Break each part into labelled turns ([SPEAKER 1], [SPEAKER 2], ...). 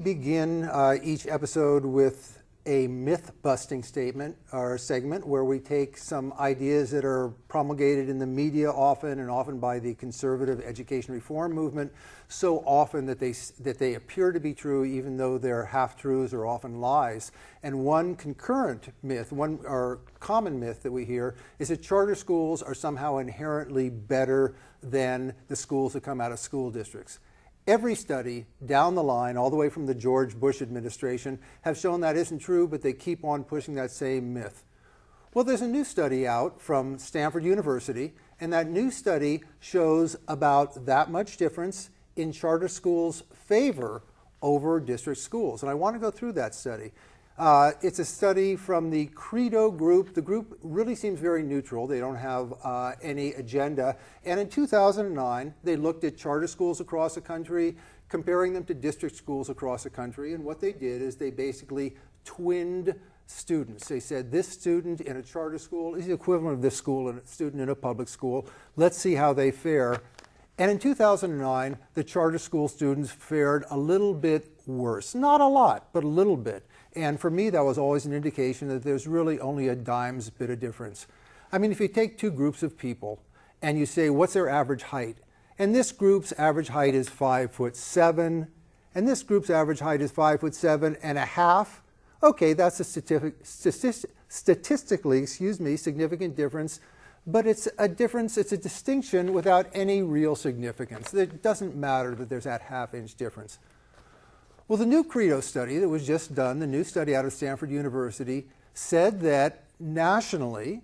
[SPEAKER 1] begin each episode with a myth-busting statement or segment where we take some ideas that are promulgated in the media often and often by the conservative education reform movement so often that they appear to be true even though they're half-truths or often lies. And one concurrent myth, one or common myth that we hear is that charter schools are somehow inherently better than the schools that come out of school districts. Every study down the line, all the way from the George Bush administration, have shown that isn't true, but they keep on pushing that same myth. Well, there's a new study out from Stanford University, and that new study shows about that much difference in charter schools' favor over district schools. And I want to go through that study. It's a study from the Credo group. The group really seems very neutral. They don't have any agenda. And in 2009, they looked at charter schools across the country, comparing them to district schools across the country. And what they did is they basically twinned students. They said this student in a charter school is the equivalent of this student in a public school. Let's see how they fare. And in 2009, the charter school students fared a little bit worse. Not a lot, but a little bit. And for me, that was always an indication that there's really only a dime's bit of difference. I mean, if you take two groups of people and you say, what's their average height? And this group's average height is 5'7", and this group's average height is 5'7.5". Okay, that's a statistically, significant difference, but it's a difference, it's a distinction without any real significance. It doesn't matter that there's that half-inch difference. Well, the new Credo study that was just done, the new study out of Stanford University, said that nationally,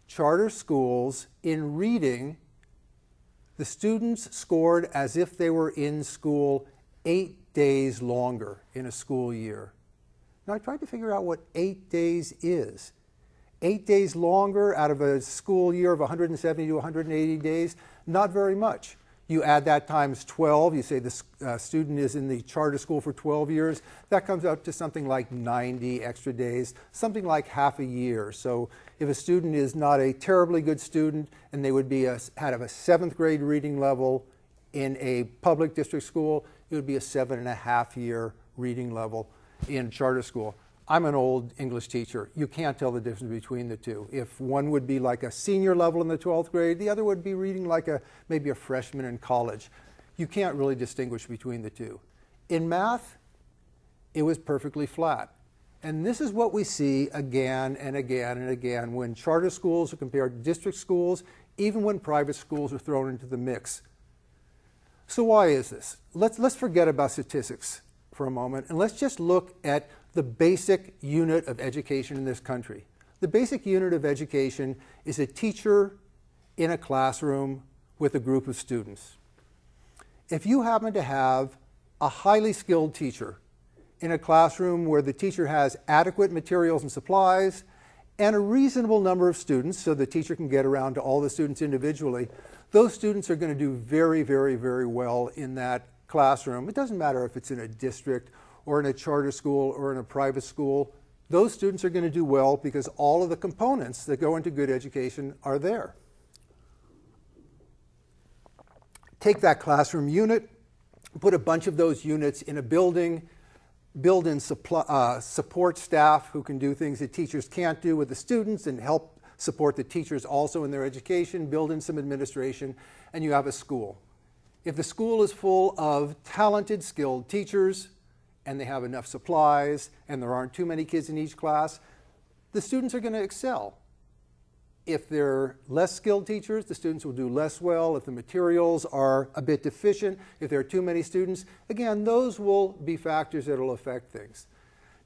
[SPEAKER 1] charter schools in reading, the students scored as if they were in school 8 days longer in a school year. Now, I tried to figure out what 8 days is. 8 days longer out of a school year of 170 to 180 days, not very much. You add that times 12, you say the student is in the charter school for 12 years, that comes out to something like 90 extra days, something like half a year. So if a student is not a terribly good student and they would be had a 7th grade reading level in a public district school, it would be a 7.5-year reading level in charter school. I'm an old English teacher. You can't tell the difference between the two. If one would be like a senior level in the 12th grade, the other would be reading like maybe a freshman in college. You can't really distinguish between the two. In math, it was perfectly flat. And this is what we see again and again and again when charter schools are compared to district schools, even when private schools are thrown into the mix. So why is this? Let's forget about statistics for a moment, and let's just look at the basic unit of education in this country. The basic unit of education is a teacher in a classroom with a group of students. If you happen to have a highly skilled teacher in a classroom where the teacher has adequate materials and supplies and a reasonable number of students so the teacher can get around to all the students individually, those students are going to do very, very, very well in that classroom. It doesn't matter if it's in a district or in a charter school or in a private school. Those students are going to do well because all of the components that go into good education are there. Take that classroom unit, put a bunch of those units in a building, build in support staff who can do things that teachers can't do with the students and help support the teachers also in their education, build in some administration, and you have a school. If the school is full of talented, skilled teachers, and they have enough supplies, and there aren't too many kids in each class, the students are going to excel. If they're less skilled teachers, the students will do less well. If the materials are a bit deficient, if there are too many students, again, those will be factors that will affect things.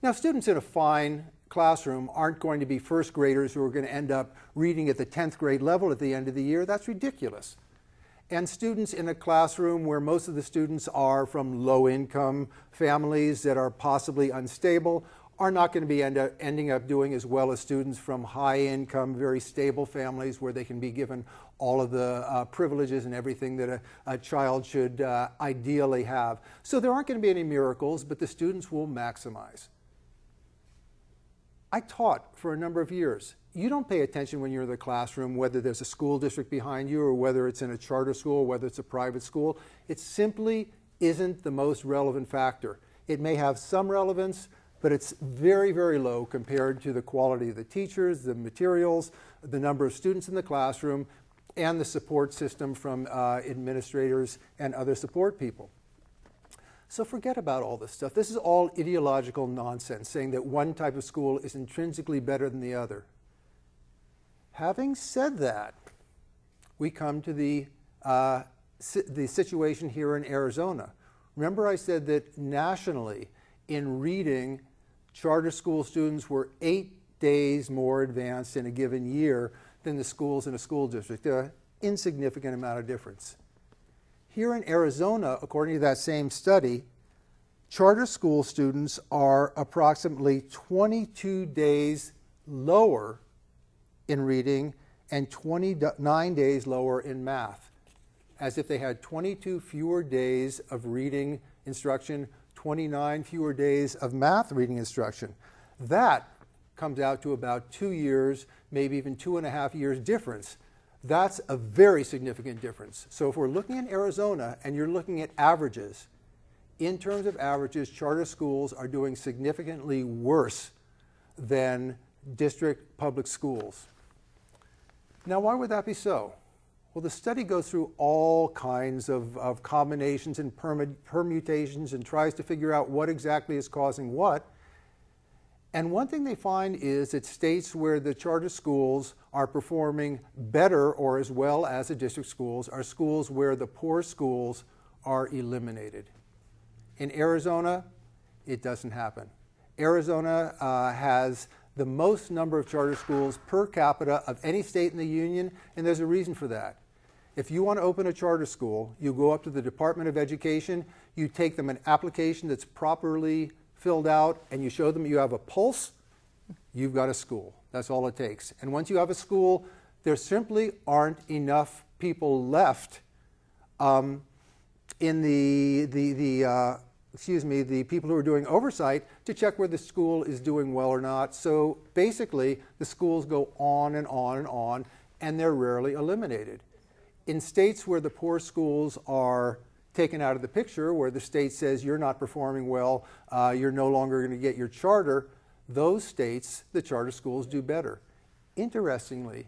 [SPEAKER 1] Now, students in a fine classroom aren't going to be first graders who are going to end up reading at the 10th grade level at the end of the year. That's ridiculous. And students in a classroom where most of the students are from low-income families that are possibly unstable are not going to be ending up doing as well as students from high-income, very stable families where they can be given all of the privileges and everything that a child should ideally have. So there aren't going to be any miracles, but the students will maximize. I taught for a number of years. You don't pay attention when you're in the classroom whether there's a school district behind you or whether it's in a charter school, whether it's a private school. It simply isn't the most relevant factor. It may have some relevance, but it's very, very low compared to the quality of the teachers, the materials, the number of students in the classroom, and the support system from administrators and other support people. So forget about all this stuff. This is all ideological nonsense, saying that one type of school is intrinsically better than the other. Having said that, we come to the situation here in Arizona. Remember I said that nationally, in reading, charter school students were 8 days more advanced in a given year than the schools in a school district. An insignificant amount of difference. Here in Arizona, according to that same study, charter school students are approximately 22 days lower in reading and 29 days lower in math, as if they had 22 fewer days of reading instruction, 29 fewer days of math reading instruction. That comes out to about 2 years, maybe even 2.5 years difference. That's a very significant difference. So if we're looking at Arizona and you're looking at averages, in terms of averages, charter schools are doing significantly worse than district public schools. Now, why would that be so? Well, the study goes through all kinds of combinations and permutations and tries to figure out what exactly is causing what. And one thing they find is that states where the charter schools are performing better or as well as the district schools are schools where the poor schools are eliminated. In Arizona, it doesn't happen. Arizona has the most number of charter schools per capita of any state in the union, and there's a reason for that. If you want to open a charter school, you go up to the Department of Education, you take them an application that's properly filled out, and you show them you have a pulse, you've got a school. That's all it takes. And once you have a school, there simply aren't enough people left in the people who are doing oversight to check whether the school is doing well or not. So basically, the schools go on and on and on, and they're rarely eliminated. In states where the poor schools are taken out of the picture, where the state says you're not performing well, you're no longer going to get your charter, those states, the charter schools do better. Interestingly,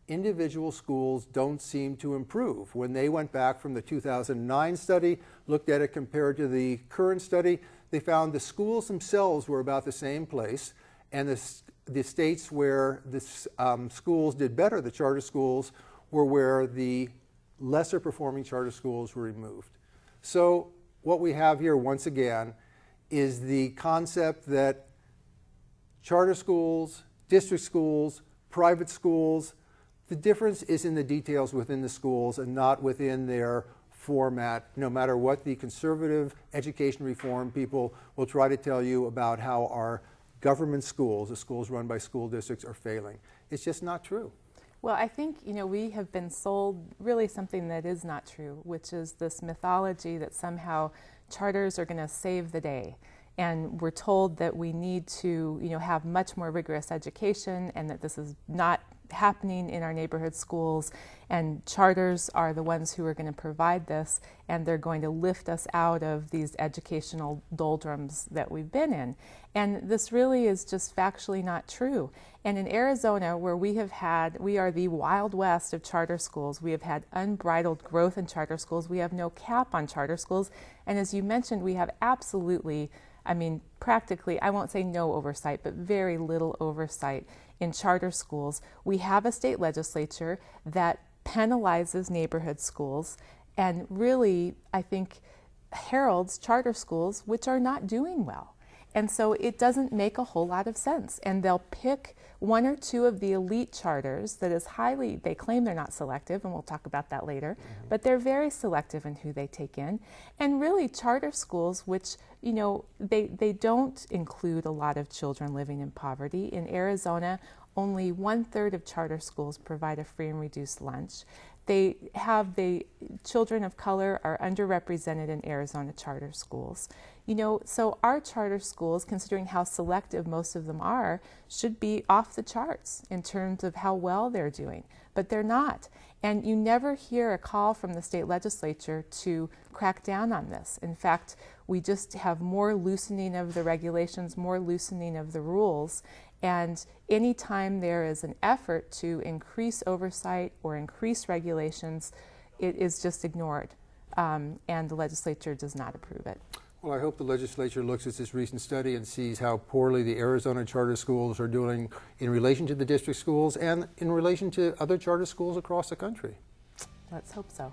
[SPEAKER 1] individual schools don't seem to improve. When they went back from the 2009 study, looked at it compared to the current study, they found the schools themselves were about the same place, and the states where the schools did better, the charter schools, were where the lesser performing charter schools were removed. So what we have here, once again, is the concept that charter schools, district schools, private schools, the difference is in the details within the schools and not within their format, no matter what the conservative education reform people will try to tell you about how our government schools, the schools run by school districts, are failing. It's just not true.
[SPEAKER 2] Well, I think, we have been sold really something that is not true, which is this mythology that somehow charters are going to save the day. And we're told that we need to, have much more rigorous education and that this is not happening in our neighborhood schools, and charters are the ones who are going to provide this, and they're going to lift us out of these educational doldrums that we've been in. And this really is just factually not true. And in Arizona, where we are the Wild West of charter schools, we have had unbridled growth in charter schools, we have no cap on charter schools, and as you mentioned, we have absolutely, practically, I won't say no oversight, but very little oversight in charter schools. We have a state legislature that penalizes neighborhood schools and really, I think, heralds charter schools which are not doing well. And so it doesn't make a whole lot of sense. And they'll pick one or two of the elite charters that is they claim they're not selective, and we'll talk about that later, but they're very selective in who they take in. And really charter schools, which, they don't include a lot of children living in poverty. In Arizona, only 1/3 of charter schools provide a free and reduced lunch. The children of color are underrepresented in Arizona charter schools. So our charter schools, considering how selective most of them are, should be off the charts in terms of how well they're doing, but they're not. And you never hear a call from the state legislature to crack down on this. In fact, We just have more loosening of the regulations, more loosening of the rules. And anytime there is an effort to increase oversight or increase regulations, it is just ignored. And the legislature does not approve it.
[SPEAKER 1] Well, I hope the legislature looks at this recent study and sees how poorly the Arizona charter schools are doing in relation to the district schools and in relation to other charter schools across the country.
[SPEAKER 2] Let's hope so.